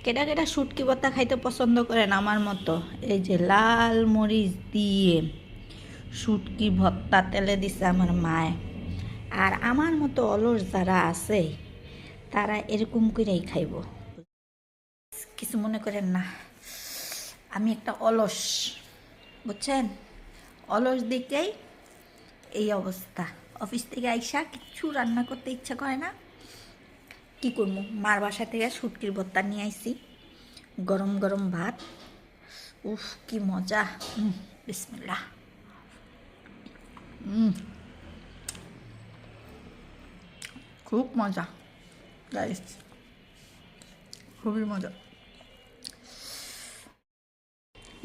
কেডা কেডা শুটকি ভর্তা খাইতে পছন্দ করেন আমার মতো? এই যে লাল মরিচ দিয়ে শুটকি ভর্তা তেলে দিছে আমার মায়। আর আমার মতো অলস যারা আছে তারা এরকম করেই খাইব। কিছু মনে করেন না, আমি একটা অলস, বুঝছেন? অলস দিকেই এই অবস্থা। অফিস থেকে আইসা কিচ্ছু রান্না করতে ইচ্ছা করে না। কি করবো, মার বাসা থেকে শুটকির ভর্তা নিয়ে আইছি, গরম গরম ভাত। উফ কি মজা! বিসমিল্লাহ। খুব মজা গাইস, খুবই মজা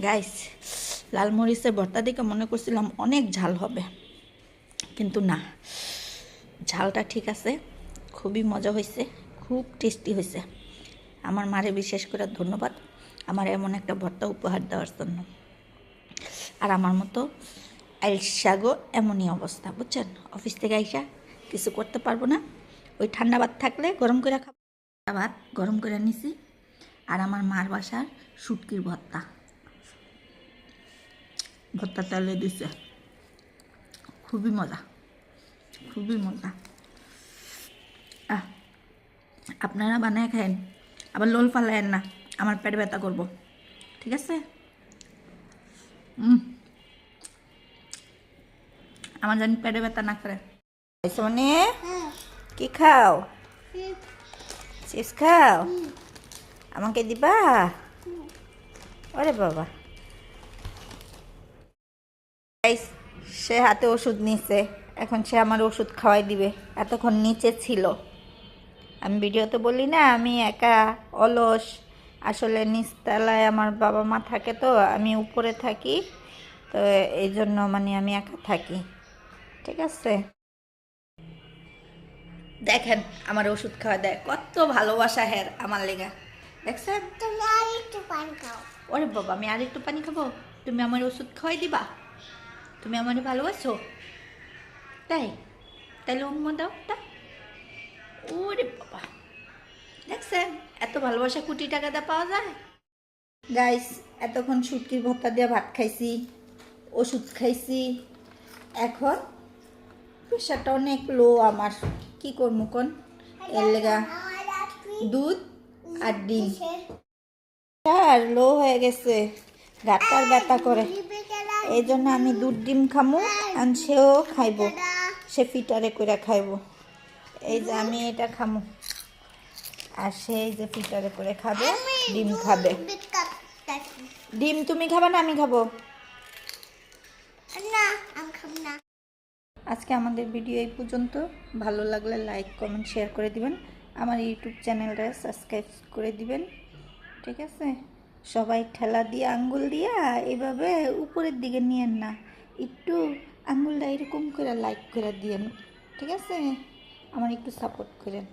গাইস। লাল মরিচের ভর্তা দেখে মনে করছিলাম অনেক ঝাল হবে, কিন্তু না, ঝালটা ঠিক আছে, খুবই মজা হয়েছে, খুব টেস্টি হয়েছে। আমার মারে বিশেষ করে ধন্যবাদ আমার এমন একটা ভর্তা উপহার দেওয়ার জন্য। আর আমার মতো আইসাগো এমনই অবস্থা, বুঝছেন? অফিস থেকে আইসা কিছু করতে পারবো না, ওই ঠান্ডা ভাত থাকলে গরম করে খাবো। ভাত গরম করে নিছি, আর আমার মার বাসার শুটকির ভর্তা, ভর্তা তেলে দিছে, খুবই মজা, খুবই মজা। আপনারা বানায় খায়েন, আবার লোল ফালায়েন না, আমার পেটে ব্যথা করবো, ঠিক আছে? আমার জানি পেটে ব্যথা না করে। সোনে, কি খাও? চিপস খাও? আমাকে দিবা? ওরে বাবা, সে হাতে ওষুধ নিছে, এখন সে আমার ওষুধ খাওয়াই দিবে। এতক্ষণ নিচে ছিল। আমি ভিডিওতে বলি না আমি একা অলস, আসলে নিচতলায় আমার বাবা মা থাকে, তো আমি উপরে থাকি, তো এই জন্য মানে আমি একা থাকি, ঠিক আছে? দেখেন আমার ওষুধ খাওয়া দেয়, কত ভালোবাসা হ্যাঁ আমার লেগা, দেখছেন? তুমি আর একটু পানি খাও। ওরে বাবা, আমি আর একটু পানি খাবো? তুমি আমার ওষুধ খাওয়াই দিবা? তুমি আমারে ভালোবাসো তাই? তাইলে উম্মা দাও তা। ওরে বাবা, দেখছেন এত ভালোবাসা কোটি টাকা দিয়ে পাওয়া যায়। গাইস, এতক্ষণ শুটকির ভর্তা দিয়ে ভাত খাইছি, ওষুধ খাইছি, এখন প্রেশারটা অনেক লো আমার, কি করবো কোন? এর লেগা দুধ আর ডিম আর লো হয়ে গেছে, গাটার ব্যথা করে, এই জন্য আমি দুধ ডিম খামু, আর সেও খাইব, সে ফিটারে করে খাইব। এই যে আমি এটা খামু, আর সেই যে ফিটারে করে খাবে, ডিম খাবে। ডিম তুমি খাবে না আমি খাবো? না আমি খাবো না। আজকে আমাদের ভিডিও এই পর্যন্ত। ভালো লাগলে লাইক কমেন্ট শেয়ার করে দিবেন, আমার ইউটিউব চ্যানেলটা সাবস্ক্রাইব করে দিবেন, ঠিক আছে? সবাই ঠেলা দিয়ে আঙ্গুল দিয়া এভাবে উপরের দিকে নিয়েন না, একটু আঙ্গুলটা এরকম করে লাইক করে দিয়েন, ঠিক আছে? আমার একটু সাপোর্ট করেন।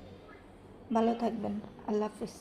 ভালো থাকবেন, আল্লাহ হাফিজ।